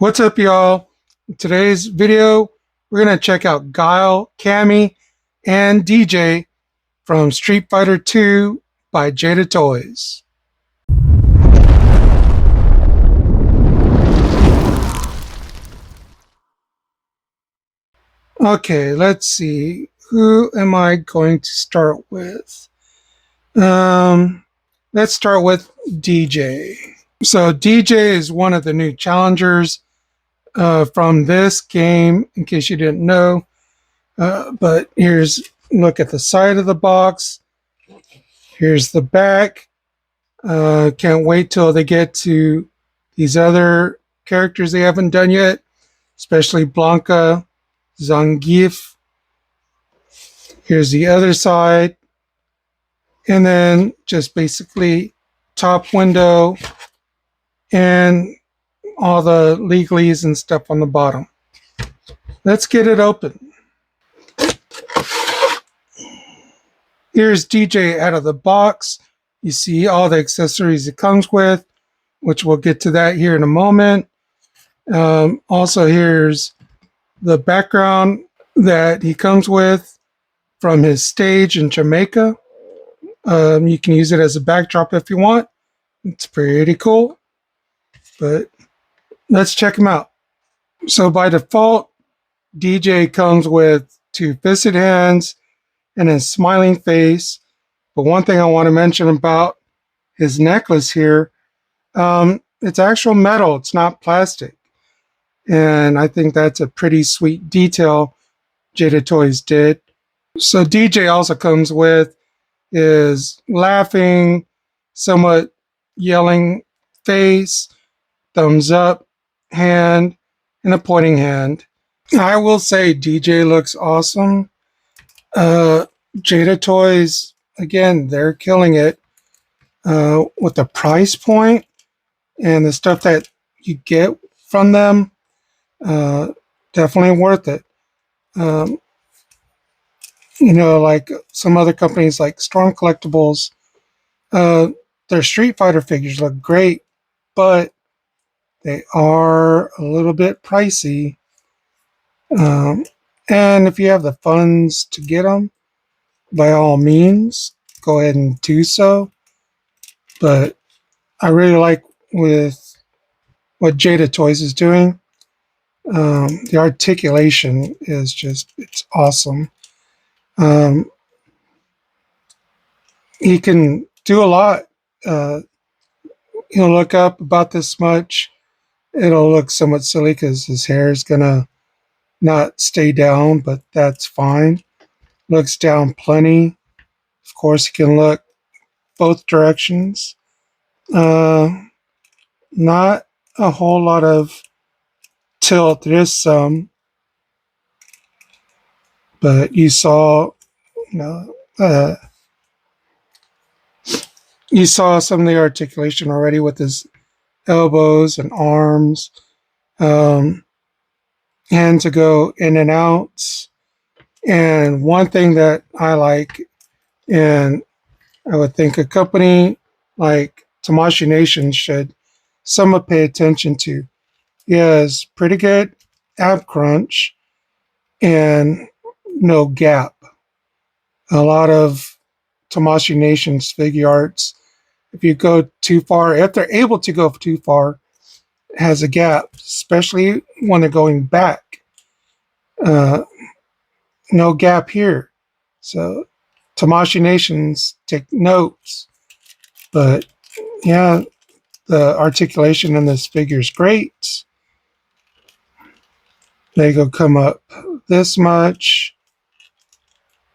What's up, y'all? In today's video, we're going to check out Guile, Cammy, and DJ from Street Fighter 2 by Jada Toys. Okay, let's see. Who am I going to start with? Let's start with DJ. So DJ is one of the new challengers from this game, in case you didn't know. But here's look at the side of the box. Here's the back. Can't wait till they get to these other characters they haven't done yet, especially Blanca, Zangief. Here's the other side. And then just basically top window and all the legalese and stuff on the bottom. Let's get it open. Here's DJ out of the box. You see all the accessories it comes with, which we'll get to that here in a moment. Also, here's the background that he comes with from his stage in Jamaica. You can use it as a backdrop if you want. It's pretty cool. But let's check him out. So by default, DJ comes with two fisted hands and a smiling face. But one thing I want to mention about his necklace here, it's actual metal. It's not plastic. And I think that's a pretty sweet detail Jada Toys did. So DJ also comes with his laughing, somewhat yelling face, thumbs up hand, and a pointing hand. I will say DJ looks awesome. Jada Toys, again, they're killing it with the price point and the stuff that you get from them. Definitely worth it. Like some other companies like Storm Collectibles, their Street Fighter figures look great, but they are a little bit pricey. And if you have the funds to get them, by all means, go ahead and do so. But I really like with what Jada Toys is doing. The articulation is it's awesome. He can do a lot. He'll look up about this much. It'll look somewhat silly because his hair is going to not stay down, but that's fine. Looks down plenty. Of course, he can look both directions. Not a whole lot of tilt. There is some, but you saw, you saw some of the articulation already with his elbows and arms. Hands to go in and out. And one thing that I like, and I would think a company like Tamashii Nation should somewhat pay attention to, is pretty good ab crunch and no gap. A lot of Tamashii Nation's figure arts, if you go too far, if they're able to go too far, has a gap, especially when they're going back. No gap here. So Tamashii Nations, take notes. But yeah, the articulation in this figure is great. They go come up this much,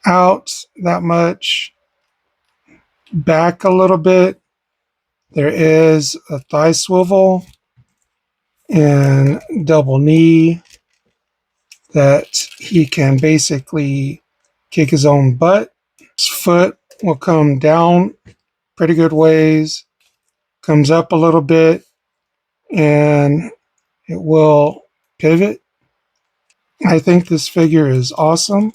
out that much, back a little bit. There is a thigh swivel and double knee that he can basically kick his own butt. His foot will come down pretty good ways, comes up a little bit, and it will pivot. I think this figure is awesome.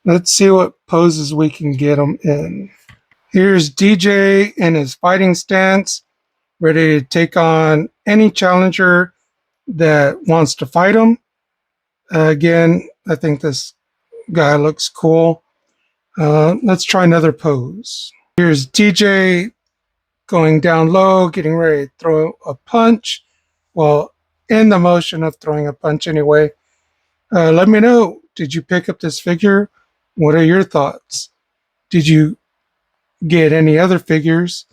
Let's see what poses we can get him in. Here's DJ in his fighting stance, ready to take on any challenger that wants to fight him. Again, I think this guy looks cool. Let's try another pose. Here's DJ going down low, getting ready to throw a punch. Well, in the motion of throwing a punch anyway. Let me know, did you pick up this figure? What are your thoughts? Did you get any other figures?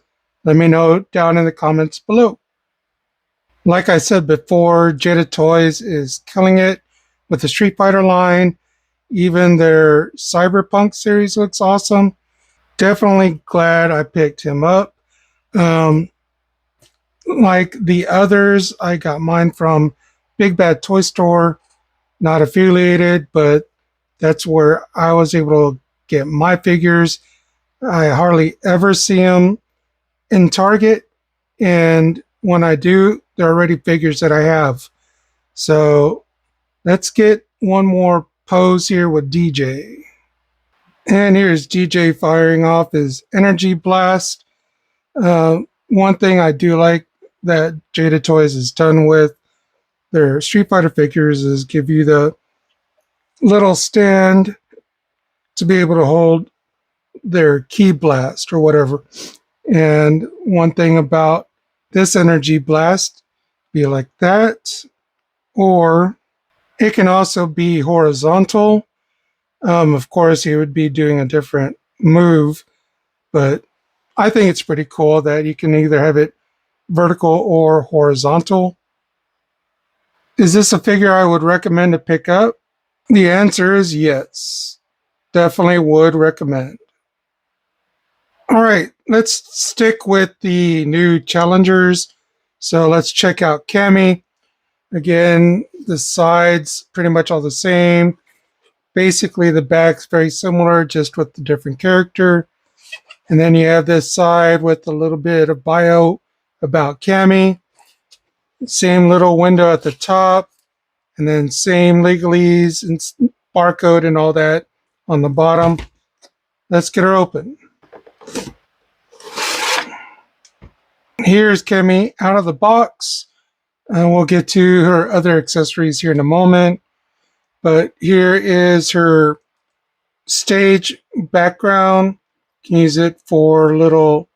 Let me know down in the comments below. Like I said before, Jada Toys is killing it with the Street Fighter line. Even their Cyberpunk series looks awesome. Definitely glad I picked him up. Like the others, I got mine from Big Bad Toy Store, not affiliated, but that's where I was able to get my figures. I hardly ever see them in Target, and when I do, they're already figures that I have. So let's get one more pose here with DJ. And here's DJ firing off his energy blast. One thing I do like that Jada Toys has done with their Street Fighter figures is give you the little stand to be able to hold their key blast or whatever. And one thing about this energy blast, be like that, or it can also be horizontal. Of course, he would be doing a different move, but I think it's pretty cool that you can either have it vertical or horizontal. Is this a figure I would recommend to pick up? The answer is yes. Definitely would recommend. All right, let's stick with the new challengers. So let's check out Cammy. Again, the sides pretty much all the same. Basically, the back's very similar, just with the different character. And then you have this side with a little bit of bio about Cammy. Same little window at the top, and then same legalese and barcode and all that on the bottom. Let's get her open. Here's Cammy out of the box. We'll get to her other accessories here in a moment. But here is her stage background. You can use it for little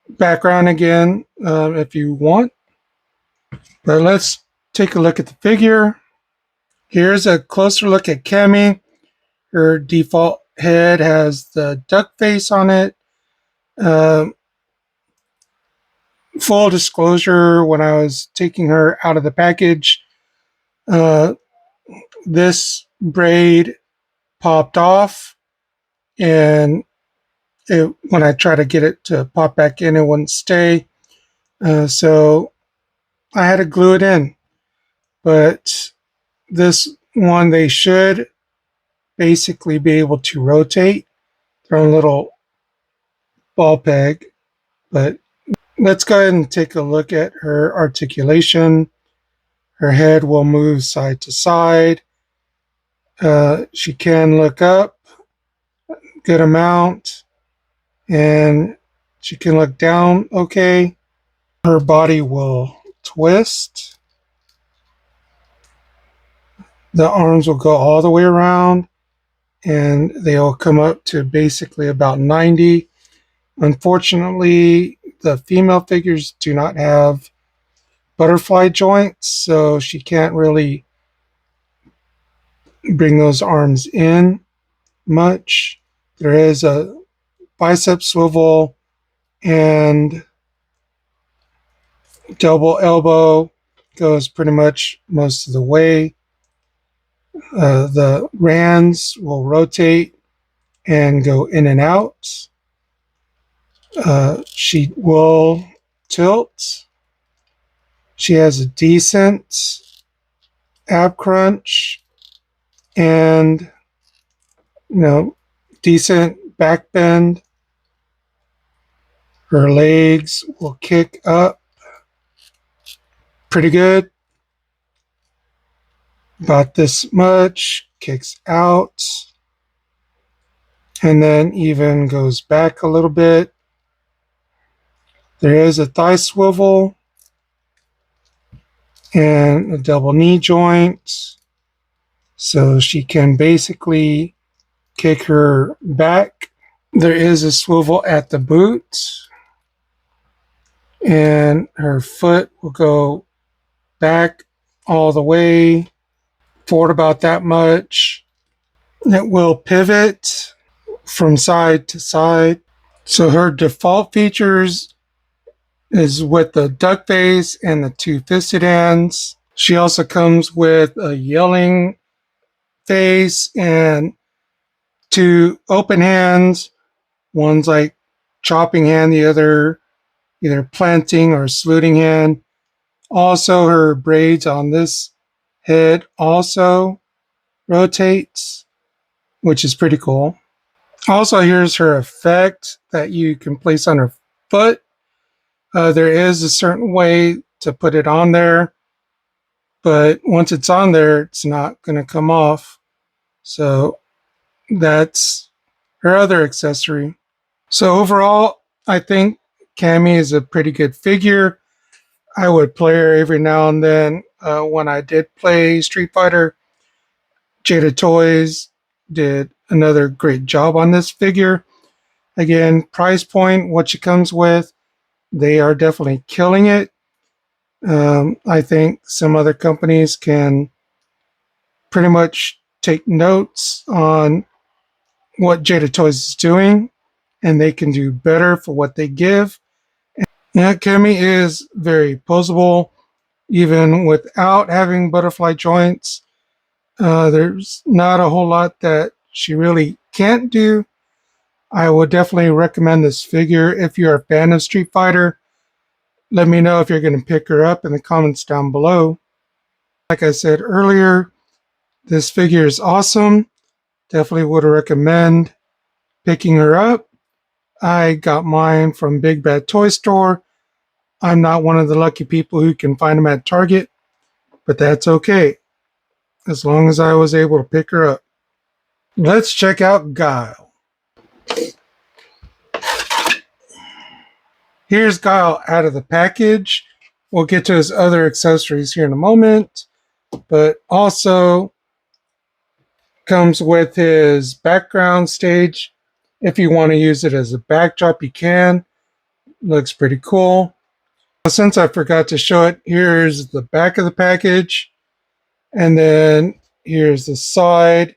background again if you want. But let's take a look at the figure. Here's a closer look at Cammy. Her default head has the duck face on it. Full disclosure, when I was taking her out of the package, this braid popped off, and when I tried to get it to pop back in, it wouldn't stay. So I had to glue it in. But this one, they should basically be able to rotate. They're on a little ball peg. But let's go ahead and take a look at her articulation. Her head will move side to side. She can look up a good amount, and she can look down okay. Her body will twist. The arms will go all the way around, and they'll come up to basically about 90. Unfortunately, the female figures do not have butterfly joints, so she can't really bring those arms in much. There is a bicep swivel and double elbow, goes pretty much most of the way. The rands will rotate and go in and out. She will tilt. She has a decent ab crunch and decent back bend. Her legs will kick up pretty good. About this much, kicks out, and then even goes back a little bit. There is a thigh swivel, and a double knee joint. So she can basically kick her back. There is a swivel at the boot, and her foot will go back all the way forward about that much. It will pivot from side to side. So her default features is with the duck face and the two fisted hands. She also comes with a yelling face and two open hands. One's like chopping hand, the other either planting or saluting hand. Also, her braids on this head also rotates, which is pretty cool. Also, here's her effect that you can place on her foot. There is a certain way to put it on there, but once it's on there, it's not going to come off. So that's her other accessory. So overall, I think Cammy is a pretty good figure. I would play her every now and then. When I did play Street Fighter, Jada Toys did another great job on this figure. Again, price point, what she comes with, they are definitely killing it. I think some other companies can pretty much take notes on what Jada Toys is doing, and they can do better for what they give. Yeah, Kemi is very posable, even without having butterfly joints. There's not a whole lot that she really can't do. I would definitely recommend this figure if you're a fan of Street Fighter. Let me know if you're going to pick her up in the comments down below. Like I said earlier, this figure is awesome. Definitely would recommend picking her up. I got mine from Big Bad Toy Store. I'm not one of the lucky people who can find them at Target, but that's okay, as long as I was able to pick her up. Let's check out Guile. Here's Guile out of the package. We'll get to his other accessories here in a moment, but also comes with his background stage. If you want to use it as a backdrop, you can. Looks pretty cool. Since I forgot to show it, here's the back of the package, and then here's the side,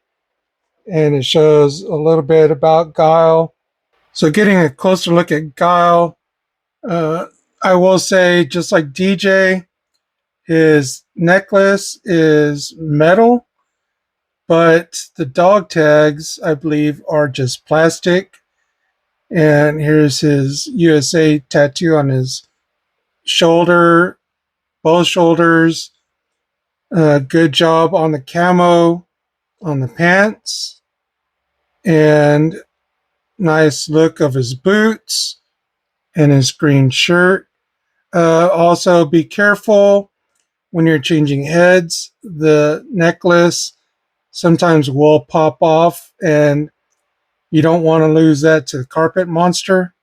and it shows a little bit about Guile. So getting a closer look at Guile, I will say, just like DJ, his necklace is metal, but the dog tags, I believe, are just plastic. And here's his USA tattoo on his shoulder, both shoulders. Good job on the camo on the pants. And nice look of his boots and his green shirt. Also, be careful when you're changing heads. The necklace sometimes will pop off, and you don't want to lose that to the carpet monster.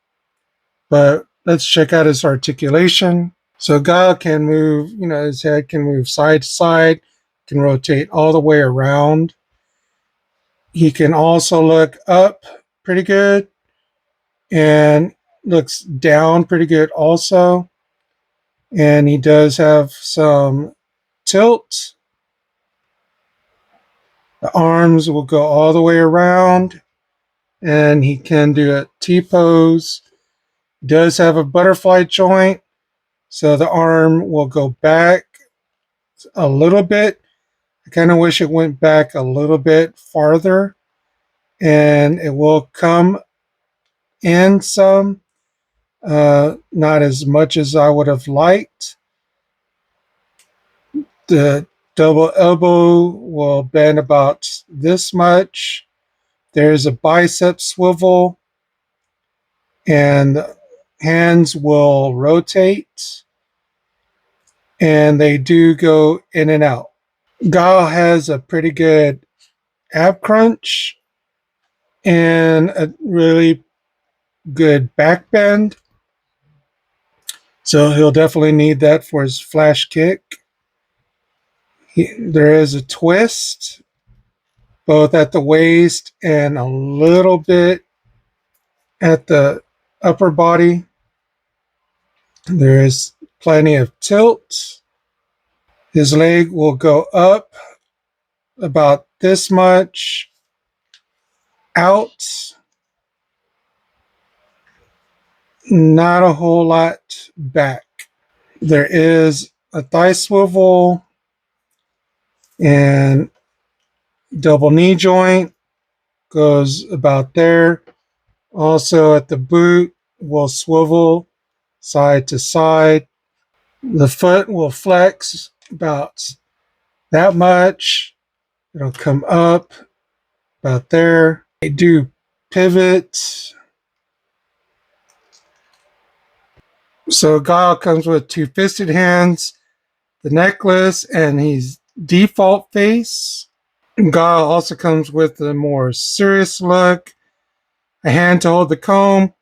But let's check out his articulation. So Guile can move, his head can move side to side, can rotate all the way around. He can also look up pretty good and looks down pretty good also. And he does have some tilt. The arms will go all the way around, and he can do a T-pose. He does have a butterfly joint, so the arm will go back a little bit. I kind of wish it went back a little bit farther, and it will come in some, not as much as I would have liked. The double elbow will bend about this much. There's a bicep swivel, and hands will rotate, and they do go in and out. Guile has a pretty good ab crunch and a really good back bend. So he'll definitely need that for his flash kick. There is a twist both at the waist and a little bit at the upper body. There is plenty of tilt. His leg will go up about this much, out, not a whole lot back. There is a thigh swivel and double knee joint goes about there. Also at the boot will swivel side to side. The foot will flex about that much. It'll come up about there. They do pivot. So Guile comes with two fisted hands, the necklace, and his default face. Guile also comes with a more serious look, a hand to hold the comb,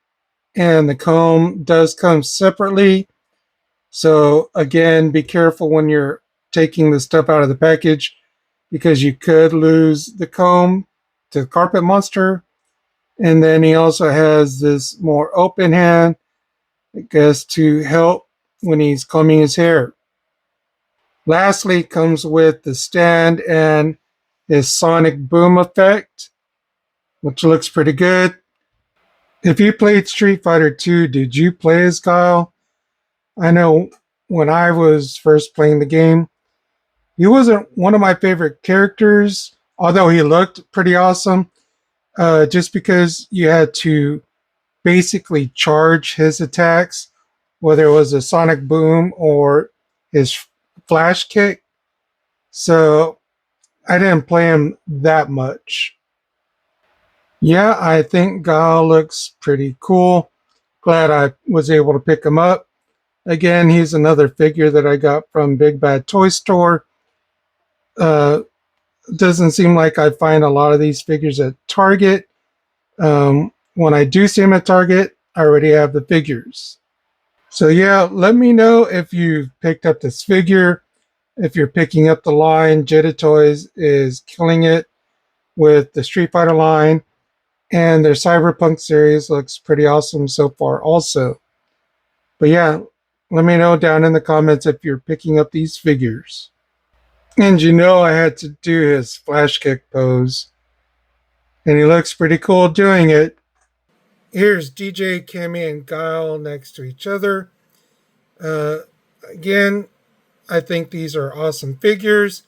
and the comb does come separately. So again, be careful when you're taking the stuff out of the package because you could lose the comb to the carpet monster. And then he also has this more open hand, I guess, to help when he's combing his hair. Lastly, comes with the stand and his sonic boom effect, which looks pretty good. If you played Street Fighter 2, did you play as Guile? I know when I was first playing the game, he wasn't one of my favorite characters, although he looked pretty awesome, just because you had to basically charge his attacks, whether it was a sonic boom or his flash kick. So I didn't play him that much. Yeah, I think Guile looks pretty cool. Glad I was able to pick him up. Again, he's another figure that I got from Big Bad Toy Store. Uh, doesn't seem like I find a lot of these figures at Target. When I do see them at Target, I already have the figures. So yeah, let me know if you picked up this figure. If you're picking up the line, Jada Toys is killing it with the Street Fighter line, and their Cyberpunk series looks pretty awesome so far also. But yeah, let me know down in the comments if you're picking up these figures. And you know I had to do his flash kick pose, and he looks pretty cool doing it. Here's DJ, Cammy, and Guile next to each other. Uh, Again, I think these are awesome figures.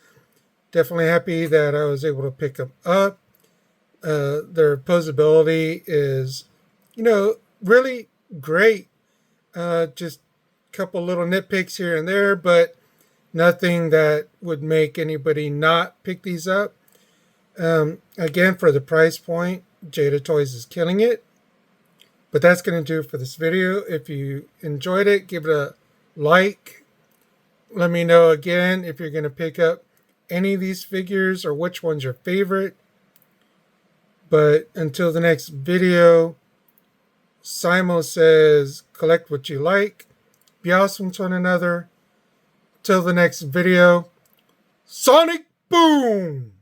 Definitely happy that I was able to pick them up. Their posability is, really great. Just a couple little nitpicks here and there, but nothing that would make anybody not pick these up. Again, for the price point, Jada Toys is killing it. But that's going to do it for this video. If you enjoyed it, give it a like. Let me know again if you're going to pick up any of these figures or which one's your favorite. But until the next video, Simo says, collect what you like. Be awesome to one another. Till the next video, Sonic Boom!